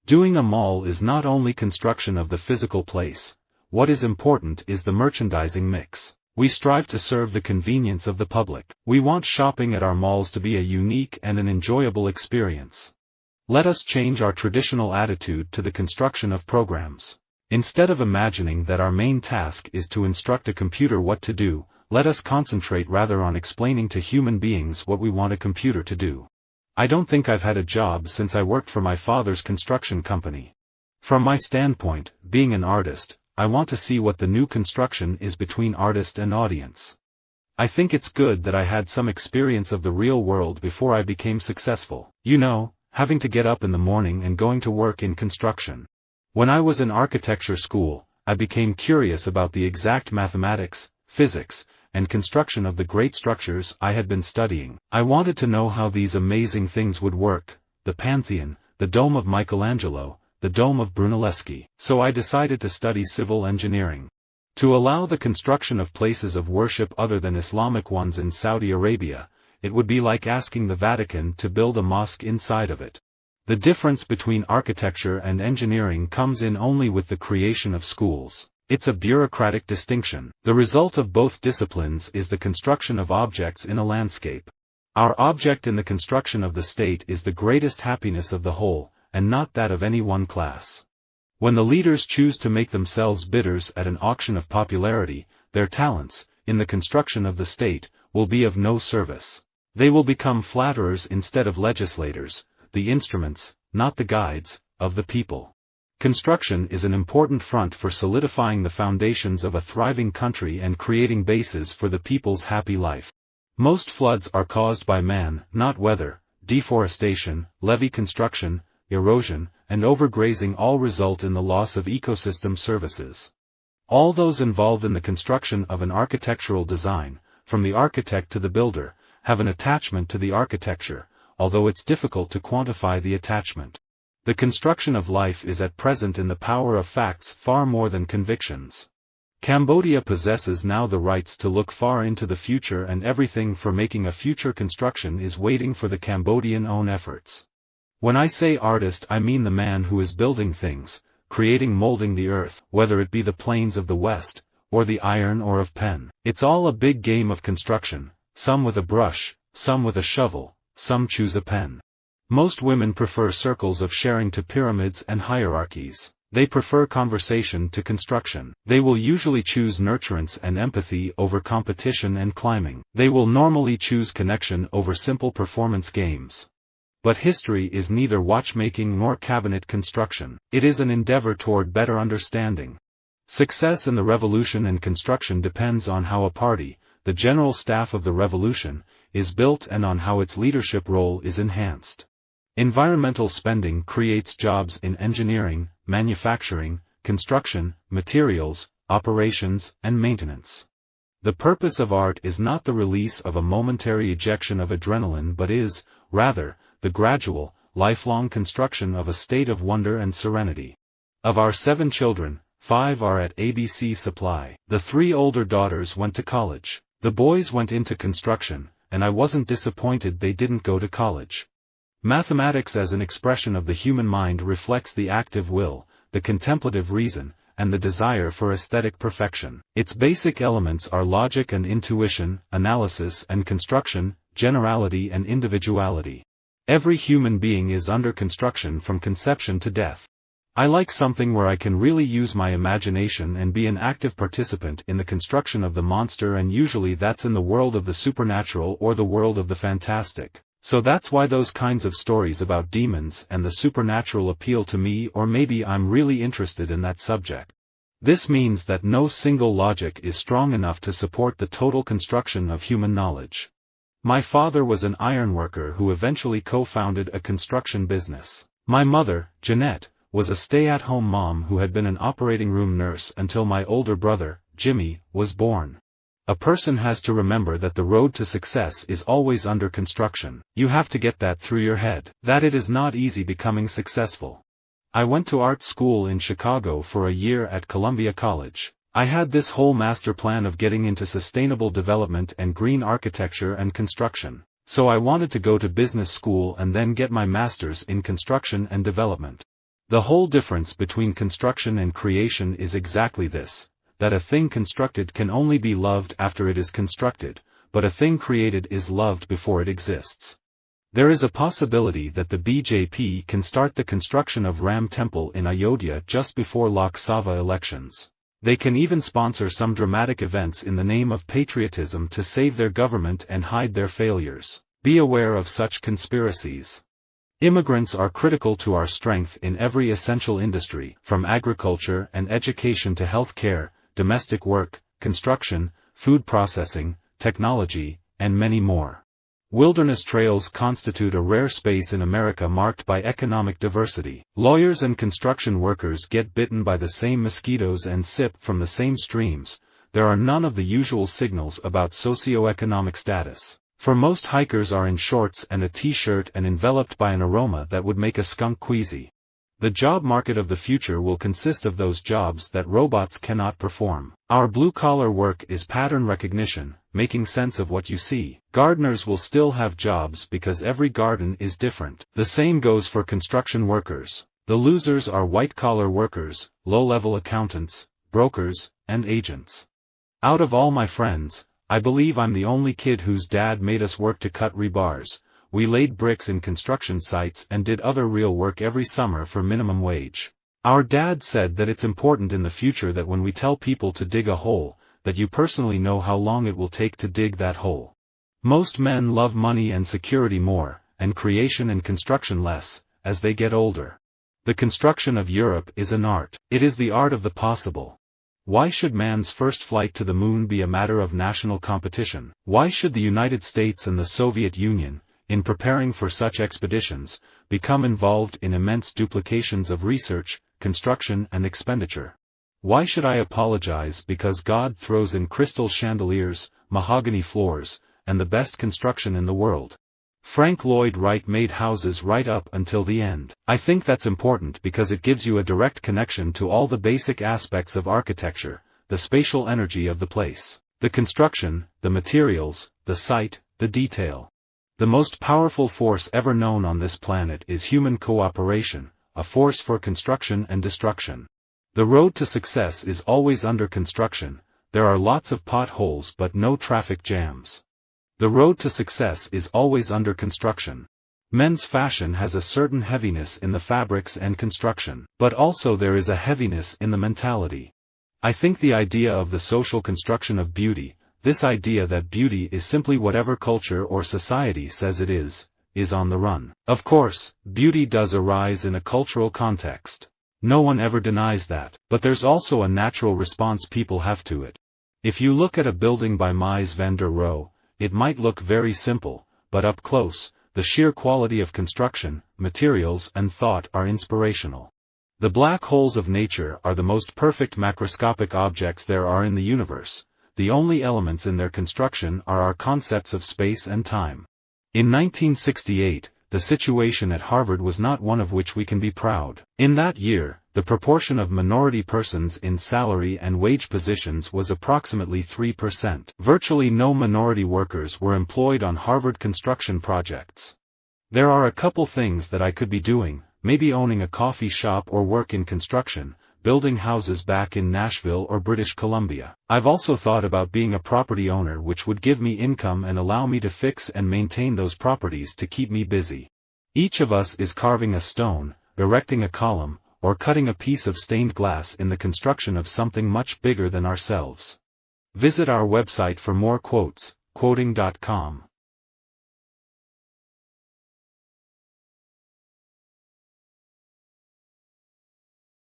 Doing a mall is not only construction of the physical place. What is important is the merchandising mix. We strive to serve the convenience of the public. We want shopping at our malls to be a unique and an enjoyable experience. Let us change our traditional attitude to the construction of programs. Instead of imagining that our main task is to instruct a computer what to do, let us concentrate rather on explaining to human beings what we want a computer to do. I don't think I've had a job since I worked for my father's construction company. From my standpoint, being an artist, I want to see what the new construction is between artist and audience. I think it's good that I had some experience of the real world before I became successful. You know, having to get up in the morning and going to work in construction. When I was in architecture school, I became curious about the exact mathematics, physics, and construction of the great structures I had been studying. I wanted to know how these amazing things would work: the Pantheon, the dome of Michelangelo, the dome of Brunelleschi. So I decided to study civil engineering. To allow the construction of places of worship other than Islamic ones in Saudi Arabia, it would be like asking the Vatican to build a mosque inside of it. The difference between architecture and engineering comes in only with the creation of schools. It's a bureaucratic distinction. The result of both disciplines is the construction of objects in a landscape. Our object in the construction of the state is the greatest happiness of the whole, and not that of any one class. When the leaders choose to make themselves bidders at an auction of popularity, their talents, in the construction of the state, will be of no service. They will become flatterers instead of legislators, the instruments, not the guides, of the people. Construction is an important front for solidifying the foundations of a thriving country and creating bases for the people's happy life. Most floods are caused by man, not weather. Deforestation, levee construction, erosion, and overgrazing all result in the loss of ecosystem services. All those involved in the construction of an architectural design, from the architect to the builder, have an attachment to the architecture, although it's difficult to quantify the attachment. The construction of life is at present in the power of facts far more than convictions. Cambodia possesses now the rights to look far into the future, and everything for making a future construction is waiting for the Cambodian own efforts. When I say artist, I mean the man who is building things, molding the earth, whether it be the plains of the West, or the iron ore of pen. It's all a big game of construction, some with a brush, some with a shovel, some choose a pen. Most women prefer circles of sharing to pyramids and hierarchies. They prefer conversation to construction. They will usually choose nurturance and empathy over competition and climbing. They will normally choose connection over simple performance games. But history is neither watchmaking nor cabinet construction. It is an endeavor toward better understanding. Success in the revolution and construction depends on how a party, the general staff of the revolution, is built and on how its leadership role is enhanced. Environmental spending creates jobs in engineering, manufacturing, construction, materials, operations, and maintenance. The purpose of art is not the release of a momentary ejection of adrenaline, but is, rather, the gradual, lifelong construction of a state of wonder and serenity. Of our 7 children, 5 are at ABC Supply. The 3 older daughters went to college. The boys went into construction, and I wasn't disappointed they didn't go to college. Mathematics as an expression of the human mind reflects the active will, the contemplative reason, and the desire for aesthetic perfection. Its basic elements are logic and intuition, analysis and construction, generality and individuality. Every human being is under construction from conception to death. I like something where I can really use my imagination and be an active participant in the construction of the monster, and usually that's in the world of the supernatural or the world of the fantastic. So that's why those kinds of stories about demons and the supernatural appeal to me, or maybe I'm really interested in that subject. This means that no single logic is strong enough to support the total construction of human knowledge. My father was an ironworker who eventually co-founded a construction business. My mother, Jeanette, was a stay-at-home mom who had been an operating room nurse until my older brother, Jimmy, was born. A person has to remember that the road to success is always under construction. You have to get that through your head, that it is not easy becoming successful. I went to art school in Chicago for a year at Columbia College. I had this whole master plan of getting into sustainable development and green architecture and construction. So I wanted to go to business school and then get my master's in construction and development. The whole difference between construction and creation is exactly this, that a thing constructed can only be loved after it is constructed, but a thing created is loved before it exists. There is a possibility that the BJP can start the construction of Ram Temple in Ayodhya just before Lok Sabha elections. They can even sponsor some dramatic events in the name of patriotism to save their government and hide their failures. Be aware of such conspiracies. Immigrants are critical to our strength in every essential industry, from agriculture and education to health care, domestic work, construction, food processing, technology, and many more. Wilderness trails constitute a rare space in America marked by economic diversity. Lawyers and construction workers get bitten by the same mosquitoes and sip from the same streams. There are none of the usual signals about socioeconomic status. For most hikers are in shorts and a t-shirt and enveloped by an aroma that would make a skunk queasy. The job market of the future will consist of those jobs that robots cannot perform. Our blue-collar work is pattern recognition, making sense of what you see. Gardeners will still have jobs because every garden is different. The same goes for construction workers. The losers are white-collar workers, low-level accountants, brokers, and agents. Out of all my friends, I believe I'm the only kid whose dad made us work to cut rebars. We laid bricks in construction sites and did other real work every summer for minimum wage. Our dad said that it's important in the future that when we tell people to dig a hole, that you personally know how long it will take to dig that hole. Most men love money and security more, and creation and construction less, as they get older. The construction of Europe is an art. It is the art of the possible. Why should man's first flight to the moon be a matter of national competition? Why should the United States and the Soviet Union, in preparing for such expeditions, become involved in immense duplications of research, construction and expenditure? Why should I apologize because God throws in crystal chandeliers, mahogany floors, and the best construction in the world? Frank Lloyd Wright made houses right up until the end. I think that's important because it gives you a direct connection to all the basic aspects of architecture, the spatial energy of the place, the construction, the materials, the site, the detail. The most powerful force ever known on this planet is human cooperation, a force for construction and destruction. The road to success is always under construction. There are lots of potholes but no traffic jams. The road to success is always under construction. Men's fashion has a certain heaviness in the fabrics and construction, but also there is a heaviness in the mentality. I think the idea of the social construction of beauty, this idea that beauty is simply whatever culture or society says it is on the run. Of course, beauty does arise in a cultural context. No one ever denies that, but there's also a natural response people have to it. If you look at a building by Mies van der Rohe, it might look very simple, but up close, the sheer quality of construction, materials and thought are inspirational. The black holes of nature are the most perfect macroscopic objects there are in the universe. The only elements in their construction are our concepts of space and time. In 1968, the situation at Harvard was not one of which we can be proud. In that year, the proportion of minority persons in salary and wage positions was approximately 3%. Virtually no minority workers were employed on Harvard construction projects. There are a couple things that I could be doing, maybe owning a coffee shop or work in construction, building houses back in Nashville or British Columbia. I've also thought about being a property owner, which would give me income and allow me to fix and maintain those properties to keep me busy. Each of us is carving a stone, erecting a column, or cutting a piece of stained glass in the construction of something much bigger than ourselves. Visit our website for more quotes, quoting.com.